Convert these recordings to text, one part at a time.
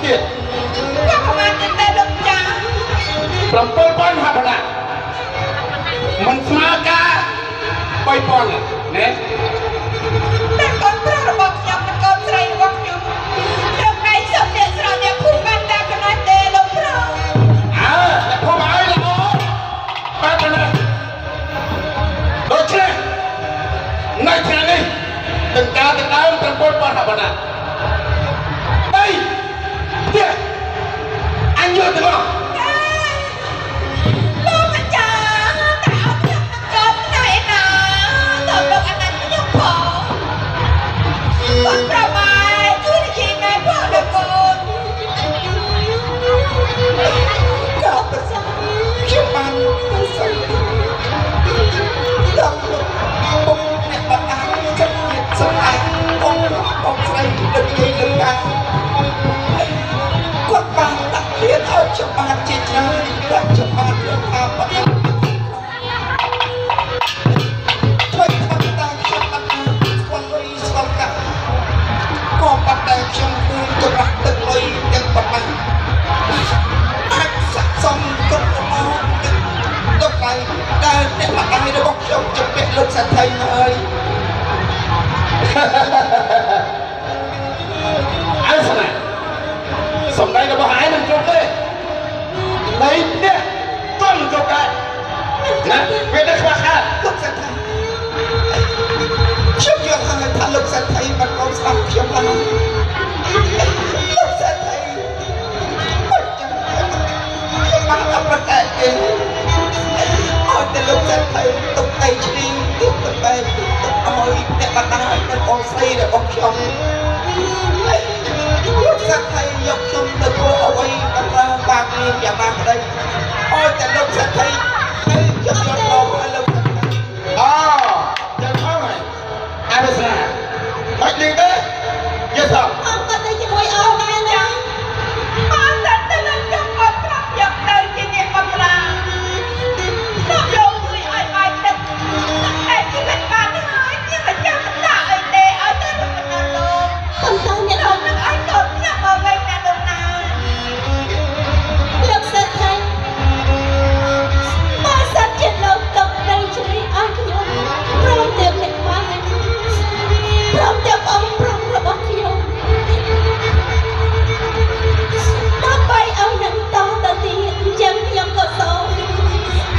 ទៀតខ្ញុំប្រហែលតែលោកចា7,000ហាប់ណាមិនស្មើការ3,000ណែតែកូនប្រុសរបស់ខ្ញុំនិងកូនស្រីរបស់ខ្ញុំត្រូវឯងសុំអ្នកស្រោចអ្នកភូមិបានតែប៉ុណ្ណោះទេលោកប្រុសអ្នកភូមិឲ្យល្អបានប៉ុណ្ណោះដូច្នេះនៅថ្ងៃនេះទាំងការទាំងដើម7,000ហាប់ណាទៀតអញយកទាំងអស់លោកម្ចាស់តែអត់ខ្ញុំនឹងកូនណែណាទៅលោកអាណិតខ្ញុំផងកូនប្រម៉ែជួយនិយាយណែផងលោកកូនក៏ប្រសិទ្ធខ្ញុំបានទៅសិនដល់ពុកអ្នកបាត់អានចិត្តចិត្តសម្អាតបងស្រីដឹកយាយលើកកាគាត់បានដាក់លៀនឲ្យច្បាស់ជាច្រើនដាក់ច្បាស់លើថាបាត់ជួយថាតាខ្ញុំអត់ស្គាល់លុយស្គាល់កាក់ក៏បាត់តែខ្ញុំគូចម្រាស់ទឹកលុយទាំងប៉ុណ្ណាអាចស័ក្តិសមគ្រប់របស់ទៅដៃដែលអ្នកម្ដាយរបស់ខ្ញុំជំពាក់លោកសាថៃហើយអើស្នាសំដីរបស់ឯងមិនគ្រប់ទេដីនេះទាន់គ្រប់ដែរណាវាទៅខ្វះខាតលោកសាថៃខ្ញុំយល់ហើយថាលោកសាថៃបាត់បង់ស្ដាប់ខ្ញុំហើយលោកសាថៃបាត់ចាំខ្ញុំបានអបតែទេអត់តែលោកសាថៃទុកអីឈ្លីទុកទៅបែបទុកឲ្យអ្នកបាត់ដាច់នៅបងស្រីរបស់ខ្ញុំលោកសាថៃយកខ្ញុំទៅធ្វើអ្វីបំរើបាបនេះយ៉ាងណាក្តីអត់តែលោកសាថៃហើយខ្ញុំយកមកឲ្យលោកសាថៃចាំផងហើយអើស្នាបាច់លីទេយល់ទេអត់ទៅជាមួយអស់ដែរណាអត់ទៅនឹងខ្ញុំអត់ប្រាប់យកទៅជាអ្នកបំរើខ្ញុំយកមួយឲ្យបាយទឹកតែជីវិតបានហើយខ្ញុំមិនចាំតាអីទេឲ្យទៅរកណាលោកប៉ុន្តែអ្នកអត់នឹងឲ្យកូនខ្ញុំមកវិញណាលោកណាលោកសិទ្ធិមកសិទ្ធិជាលោកទុកនៅជួយឲ្យខ្ញុំព្រមទាំងអ្នកបានព្រមទាំងអង្គព្រមរបស់ខ្ញុំដើម្បីឲ្យនឹងតទៅទៀតអញ្ចឹងខ្ញុំក៏សូម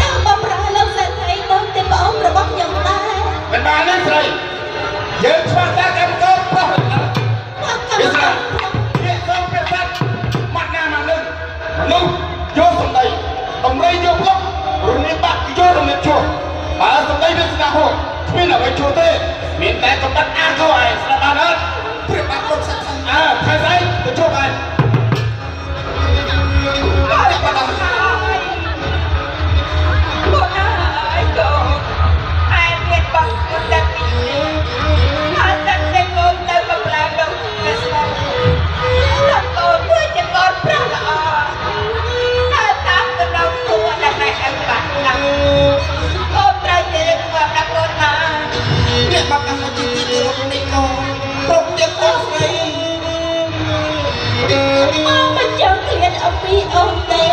ទៅបំរើលោកសិទ្ធិទៅតែព្រះអង្គរបស់ខ្ញុំដែរមិនបានទេស្រីយើងខ្វះតែកម្មករប្រុសណាវាស្នាវាសូមប្រសិទ្ធម៉ាត់ណាមកនឹងមនុស្សយកសម្ដីតម្រៃយកលុបរនាបាក់យករនាជួបើសម្ដីវាស្នាហូបគ្មានអ្វីជួទេមានតែកំបត្តិអាកោឯងស្ដាប់បានអត់ព្រាបបាក់លោកសិទ្ធិខែស្អីទៅជួបឯងអ្នកបាត់ហើយកូនហើយកូនឯមានបងគុណតែពីរអត់តែកូនទៅបំរើលោកវាស្នាដល់កូនធ្វើជាកូនប្រុសល្អហើយតាមដំណងគួរដែលម៉ែអត់បាត់ណាកូនត្រូវជាធ្វើដល់កូនណាអ្នកបាត់ហើយជាទីគោរពនៃកូនព្រមទាំងកូនស្រីមកមិនចង់ឃ្លានអំពីអូនទេ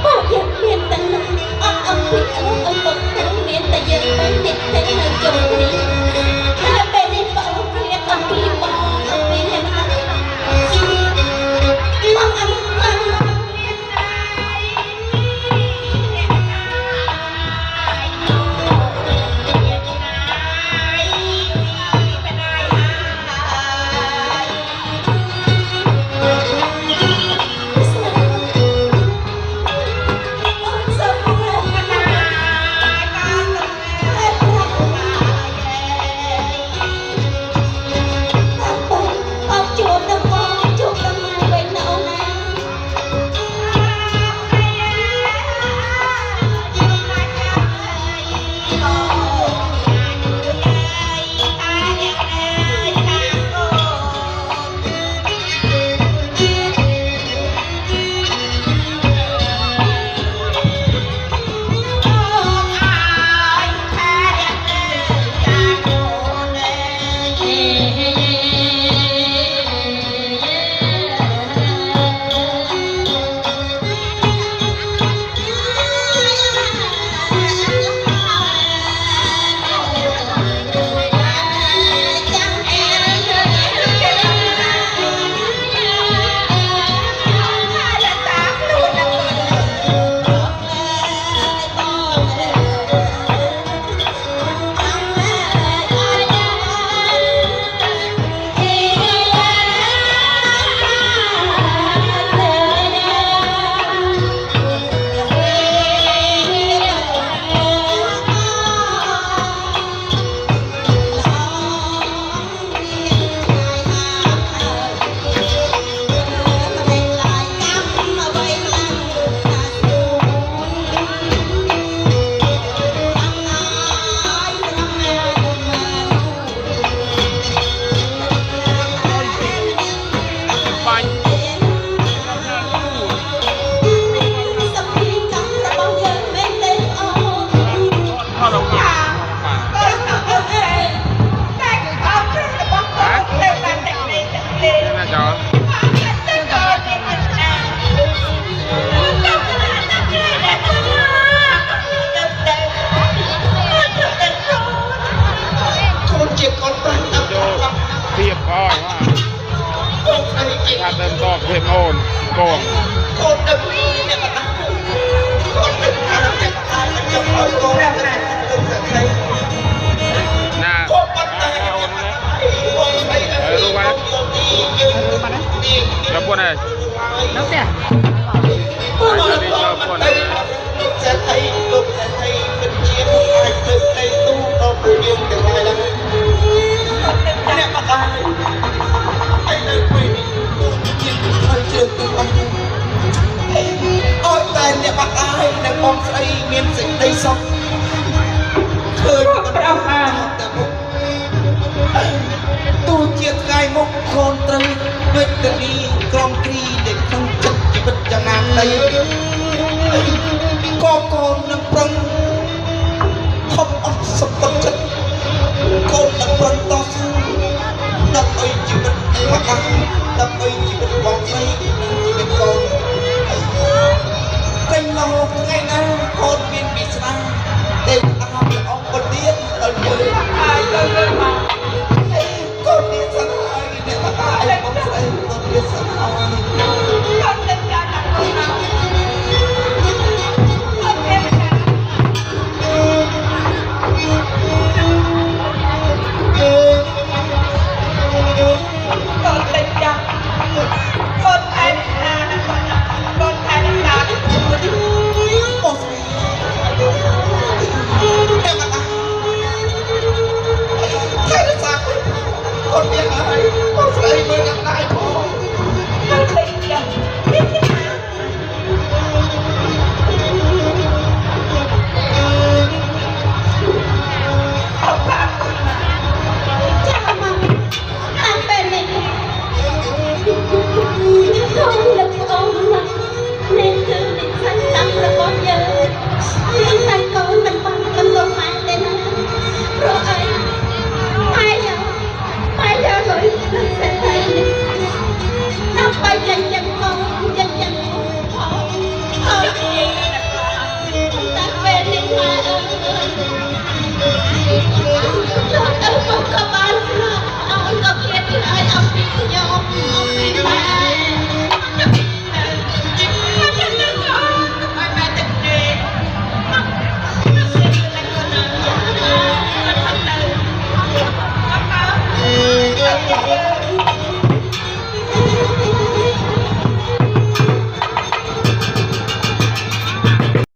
ពួកយើងមានតែនឹងអត់អំពីអូនអំពីទាំងមានតែយើងតែអ្នកតែនៅជុំគ្នាហើយពេលនេះបងឃ្លានអំពីបងអំពីអ្នកណាបងអនុញ្ញាតស ថាទៅតបភាពអូនកូន កូនទៅនេះអ្នកកូនទៅខាងតែអាចចង់ឲ្យកូនទៅទៅសក្តិ ណា កូនបាត់តែអូនណាកូនស្អីអើយមកយើងមកណា រពុនហើយ នោះទេ លោកจะให้ลูกจะให้เป็นเชียร์ให้ตึกในตู้ก็ผู้เดียวแต่ไม่ละเนี่ยมาได้ไอ้เลยคุยตู้กินเคยเจอตัวมันอ้อยแต่เนี่ยมาได้ในกองใส่เมียนสิ่งใดสักเคยมันเอามาแต่บุกตู้เชียร์ไก่มุกโคนตรึงด้วยตะลีกรองกรีเด็กต้องจัดจีบจะงานใดก็โกนนังปรังทำอัศสมบัติโกนนังปรังต่อสู้นับไอจีบมาอังนับไอจีบวางใส่เป็นโกนเป็นโลกไงนะโกนเปลี่ยนปีศาจเต็มอาหารออกบทเรียนเราเยอะโกนเรียนสลายเนี่ยมาตายผมใส่โกนเรียนสลาย con tình cảm là con nào con em con tình cảm con anh là con anh là con biết ai con thấy mới gặp lại thôi con tình cảm biết thế nào không phải chào mừng anh bên này không lực ôm mặt nên cứ định xanh lắm là có giờ nhưng anh